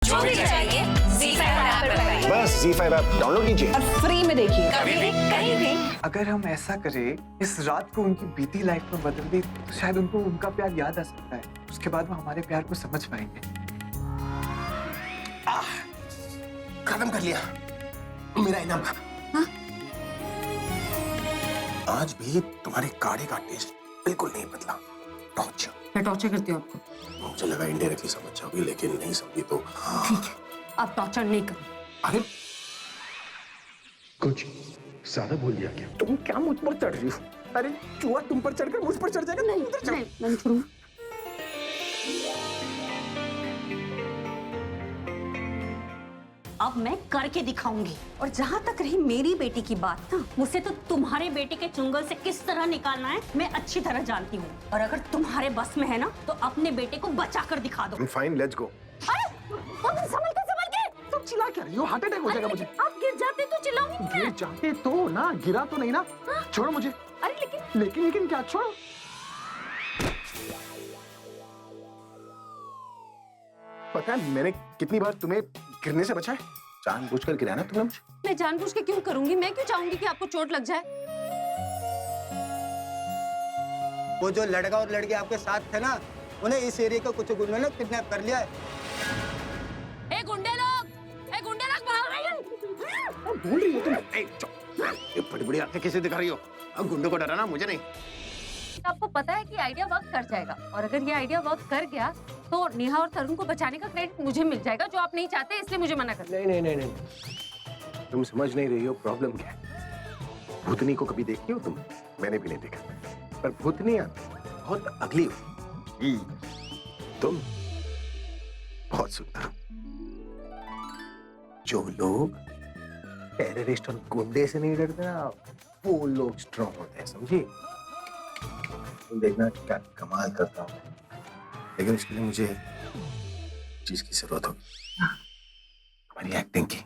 जो भी चाहिए ZEE5 ऐप पर पाइए। बस ZEE5 ऐप डाउनलोड कीजिए और फ्री में देखिए, कभी भी कहीं भी। अगर हम ऐसा करें, इस रात को उनकी बीती लाइफ में बदल दी, तो शायद उनको उनका प्यार याद आ सकता है। उसके बाद वो हमारे प्यार को समझ पाएंगे। खत्म कर लिया मेरा इनाम। हाँ? आज भी तुम्हारे काढ़े का टेस्ट बिल्कुल नहीं बदला। टॉर्चर। मैं टॉर्चर करती हूँ आपको। मुझे लगा इनडायरेक्टली समझ जाओगी, लेकिन नहीं समझी तो ठीक है, आप टॉर्चर नहीं करो। अरे कुछ ज्यादा बोल दिया क्या? तुम क्या मुझ पर चढ़ रही हो? अरे चूहा तुम पर चढ़कर मुझ पर चढ़ जाएगा। नहीं, मैं छोड़ूंगा। अब मैं करके दिखाऊंगी। और जहाँ तक रही मेरी बेटी की बात ना, मुझसे तो तुम्हारे बेटे के चुंगल से किस तरह निकालना है मैं अच्छी तरह जानती हूँ। और अगर तुम्हारे बस में है ना, तो अपने बेटे को बचा कर दिखा दो। Fine, let's go. संभल के। तुम चिल्ला क्या रही हो? हार्ट अटैक हो जाएगा मुझे। आप गिर जाते तो चिल्लाऊंगी नहीं गिर मैं। जाते तो ना, गिरा तो नहीं ना। छोड़ो मुझे। अरे लेकिन क्या? छोड़ो। पता है मैंने कितनी बार तुम्हें गिरने से बचाया? जानबूझकर गिराया ना तुमने मुझे। मैं जानबूझ के क्यों करूंगी? मैं क्यों चाहूंगी कि आपको चोट लग जाए? वो जो लड़का और लड़की आपके साथ थे ना, उन्हें इस एरिया के कुछ गुंडों ने किडनैप कर लिया है। गुंडे लोग भाग रहे हैं। बोल रही हो तुम? ये बड़ी बड़ी आंखें कैसे दिखा रही हो? अब गुंडों को डराना, मुझे नहीं। आपको पता है कि आइडिया वर्क कर जाएगा, और अगर ये आइडिया वर्क कर गया तो नेहा और तरुण को बचाने का क्रेडिट मुझे मिल जाएगा, जो आप नहीं चाहते, इसलिए मुझे मना कर। नहीं, तुम समझ नहीं रही हो प्रॉब्लम क्या है। भूतनी को कभी देखी हो तुम? मैंने भी नहीं देखा, पर भूतनियां बहुत अगली हो। तुम बहुत सुंदर हो। जो लोग टेररिस्ट और गुंडे से नहीं डरते ना, वो लोग स्ट्रॉन्ग होते हैं, समझी? तुम देखना क्या कमाल करता हूँ, लेकिन उसके लिए मुझे चीज की जरूरत होगी, हमारी एक्टिंग की।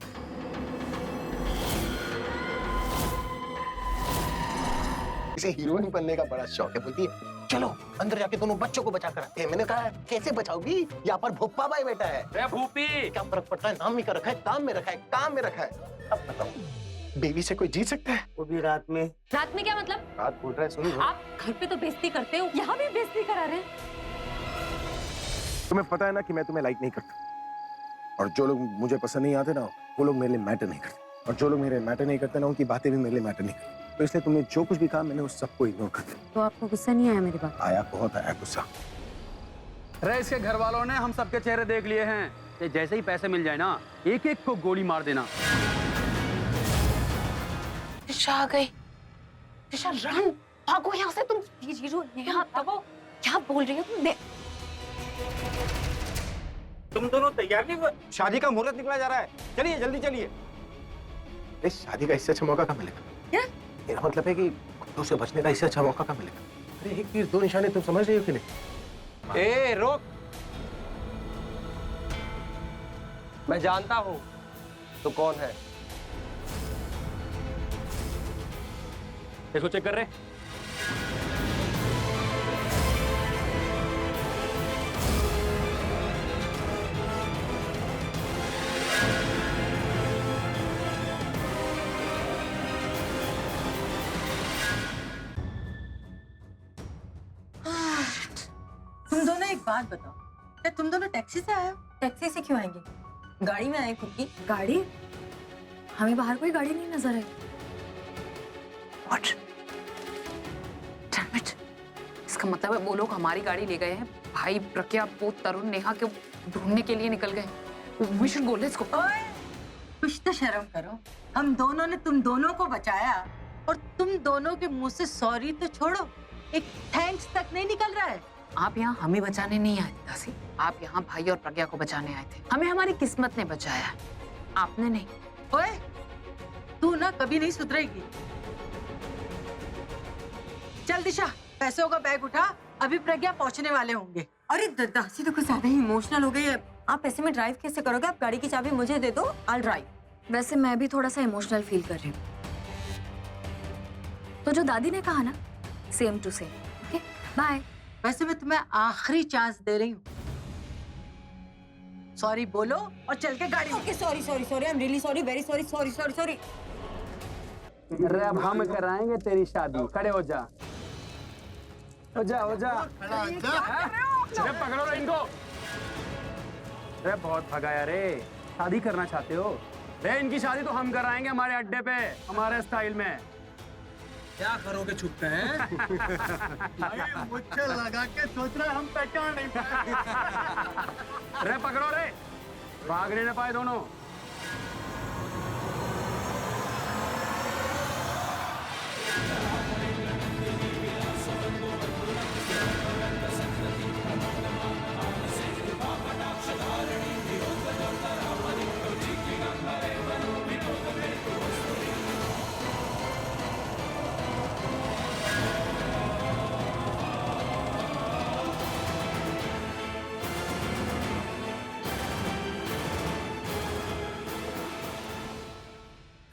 इसे हीरोइन बनने का बड़ा शौक है। बोलती है चलो अंदर जाके दोनों बच्चों को बचा कर आते हैं। मैंने कहा कैसे बचाओगी? यहाँ पर भोपा भाई बेटा है। भूपी क्या फर्क पड़ता है? नाम ही का रखा है, काम में रखा है, काम में रखा है। अब बताओ, बेबी से कोई जीत सकता है? वो भी रात में। रात में क्या मतलब? बात बोल रहा है, सुनो। आप घर पे तो बेइज्जती करते हो, यहाँ भी बेइज्जती करा रहे हैं। तुम्हें पता है ना कि मैं तुम्हें लाइक नहीं करता, और जो लोग मुझे पसंद नहीं आते ना, वो लोग मेरे लिए मैटर नहीं करते, और जो लोग मेरे मैटर नहीं करते ना, उनकी बातें भी मेरे लिए मैटर नहीं करती। तो इसलिए तुमने जो कुछ भी कहा, मैंने उस सबको इग्नोर कर दिया। तो आपको गुस्सा नहीं आया मेरी बात? आया, बहुत आया गुस्सा। रईस के घर वालों ने हम सबके चेहरे देख लिए हैं कि जैसे ही पैसे मिल जाए ना, एक एक को गोली मार देना। दिशा आ गई। दिशा रन, भागो यहाँ से। तुम हीरो यहाँ भागो। क्या बोल रही हो तुम? तुम दोनों तैयार नहीं हुए? शादी का मुहूर्त निकला जा रहा है, चलिए जल्दी चलिए। इस शादी का इससे अच्छा मौका कहाँ मिलेगा? क्या? मेरा मतलब है कि गुंडों से बचने का इससे अच्छा मौका कहाँ मिलेगा? अरे एक तीर दो निशाने, तुम समझ रही हो कि नहीं? ए रोक, मैं जानता हूँ तो कौन है। इसको चेक कर रहे। तुम दोनों एक बात बताओ, क्या तुम दोनों टैक्सी से आए हो? टैक्सी से क्यों आएंगे? गाड़ी में आए खुद की। गाड़ी? हमें बाहर कोई गाड़ी नहीं नजर आई। What? Damn it! इसका मतलब है वो लोग हमारी गाड़ी ले गए हैं। भाई प्रज्ञा, वो तरुण, नेहा के ढूंढने के लिए निकल गए। We should go, let's go. ओए, कुछ तो शर्म करो। हम दोनों ने तुम दोनों को बचाया, और तुम दोनों के मुंह से सॉरी तो छोड़ो, एक थैंक्स तक नहीं निकल रहा है। आप यहाँ हमें बचाने नहीं आए थे दासी, आप यहाँ भाई और प्रज्ञा को बचाने आए थे। हमें हमारी किस्मत ने बचाया, आपने नहीं। ओए, तू ना कभी नहीं सुधरेगी। चल दिशा, पैसों का बैग उठा, अभी प्रज्ञा पहुंचने वाले होंगे। अरे दासी तो कुछ ज्यादा ही इमोशनल हो गई है। आप ऐसे में ड्राइव कैसे करोगे? आप गाड़ी की चाबी मुझे दे दो, आई ड्राइव। वैसे मैं भी थोड़ा सा इमोशनल फील कर रही हूँ। तो जो दादी ने कहा ना, same to same. Okay, bye. वैसे मैं तुम्हें आखिरी चांस दे रही हूँ। सॉरी बोलो और चल के गाड़ी में। Okay sorry sorry sorry, I am really sorry, very sorry, sorry sorry sorry. अरे अब हम कराएंगे तेरी शादी, खड़े हो जा। हो जा हो जा। अरे पकड़ो रे इनको। अरे बहुत भगाया रे, शादी करना चाहते हो? रे इनकी शादी तो हम कराएंगे हमारे अड्डे पे, हमारे स्टाइल में। क्या करोगे छुपते हैं? मुझे लगा के सोच रहे हम पहचान नहीं पाए। अरे पकड़ो रे, भाग नहीं पाए दोनों।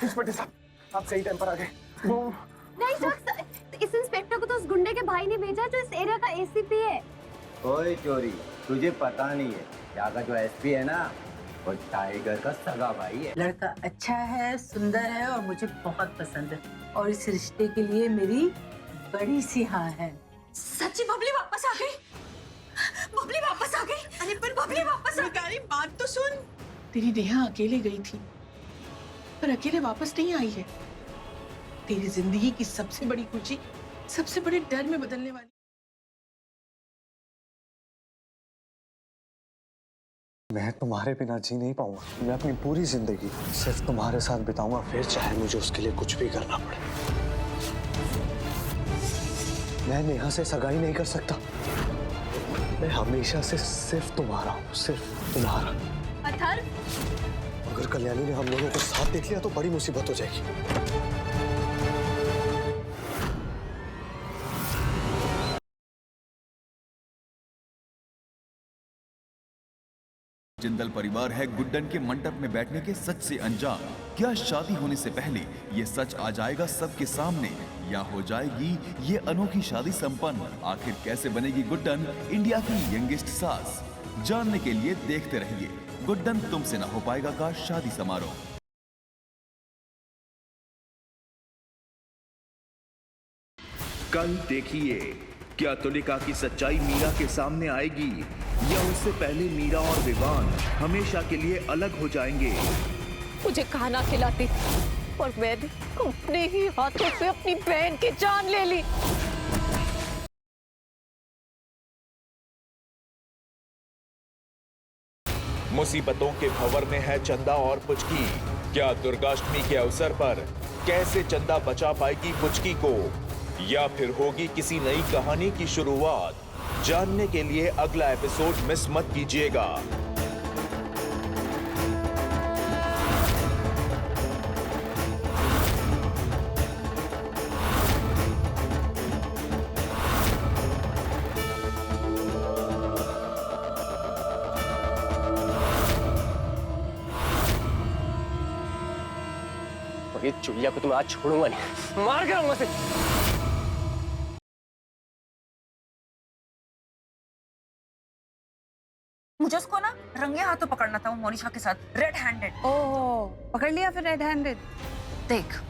इंस्पेक्टर साहब, आप सही टाइम पर आ गए। नहीं सर, इस इंस्पेक्टर को तो उस गुंडे के भाई ने भेजा जो इस एरिया का एसीपी है। ओए चोरी, तुझे पता नहीं है यहाँ का जो एसपी है ना, वो टाइगर का सगा भाई है। लड़का अच्छा है, सुंदर है और मुझे बहुत पसंद है, और इस रिश्ते के लिए मेरी बड़ी सी हाँ है। सच्ची बबली वापस आ गई। बबली वापस आ गई। अरे पर बबली वापस आ गई। बात तो सुन। तेरी नेहा अकेले गई थी, पर अकेले वापस नहीं आई है। तेरी जिंदगी की सबसे बड़ी खुशी सबसे बड़े डर में बदलने वाली। मैं तुम्हारे बिना जी नहीं पाऊंगा। मैं अपनी पूरी जिंदगी सिर्फ तुम्हारे साथ बिताऊंगा, फिर चाहे मुझे उसके लिए कुछ भी करना पड़े। मैं नेहा से सगाई नहीं कर सकता। मैं हमेशा से सिर्फ तुम्हारा हूँ, सिर्फ तुम्हारा। अथर्व, अगर कल्याणी ने हम लोगों को साथ देख लिया तो बड़ी मुसीबत हो जाएगी। जिंदल परिवार है गुड्डन के मंडप में बैठने के सच से अनजान। क्या शादी होने से पहले ये सच आ जाएगा सबके सामने, या हो जाएगी ये अनोखी शादी संपन्न? आखिर कैसे बनेगी गुड्डन इंडिया की यंगेस्ट सास? जानने के लिए देखते रहिए गुड्डन तुमसे ना हो पाएगा का शादी समारोह। कल देखिए, क्या तुलिका की सच्चाई मीरा के सामने आएगी, या उससे पहले मीरा और विवान हमेशा के लिए अलग हो जाएंगे? मुझे खाना खिलाती और मैंने अपने ही हाथों से अपनी बहन की जान ले ली। मुसीबतों के भंवर में है चंदा और पुचकी। क्या दुर्गाष्टमी के अवसर पर कैसे चंदा बचा पाएगी पुचकी को, या फिर होगी किसी नई कहानी की शुरुआत? जानने के लिए अगला एपिसोड मिस मत कीजिएगा। ये चुड़िया को तो मैं आज छोड़ूंगा नहीं, मार के रहूंगा उसे। मुझे उसको ना रंगे हाथों पकड़ना था, वो मोनिशा के साथ रेड हैंडेड। ओह, पकड़ लिया फिर रेड हैंडेड। देख,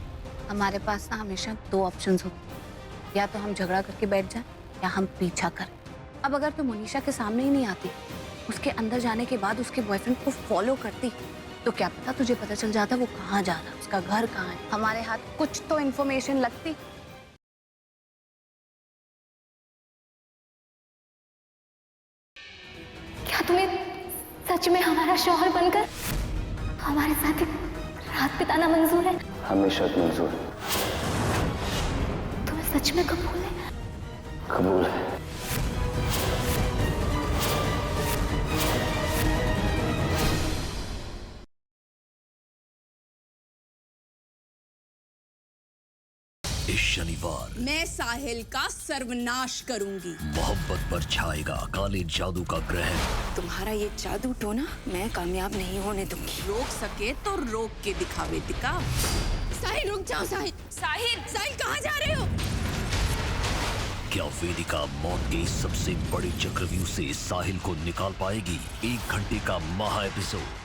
हमारे पास ना हमेशा दो ऑप्शंस होते हैं, या तो हम झगड़ा करके बैठ जाएं या हम पीछा करें। अब अगर तू मोनिशा के सामने ही नहीं आती, उसके अंदर जाने के बाद उसके बॉयफ्रेंड को फॉलो करती, तो क्या पता तुझे पता चल जाता वो कहाँ जा रहा है, उसका घर कहाँ है। हमारे हाथ कुछ तो इन्फॉर्मेशन लगती। क्या तुम्हें सच में हमारा शौहर बनकर हमारे साथ एक रात बिताना मंजूर है? हमेशा मंजूर है। तुम्हें सच में कबूल है? कबूल है। इस शनिवार मैं साहिल का सर्वनाश करूंगी। मोहब्बत पर छाएगा काले जादू का ग्रहण। तुम्हारा ये जादू टोना मैं कामयाब नहीं होने दूंगी। रोक सके तो रोक के दिखावे दिखा। साहिल रुक जाओ। साहिल साहिल साहिल कहाँ जा रहे हो? क्या वेदिका मौत के सबसे बड़े चक्रव्यूह से साहिल को निकाल पाएगी? 1 घंटे का महा एपिसोड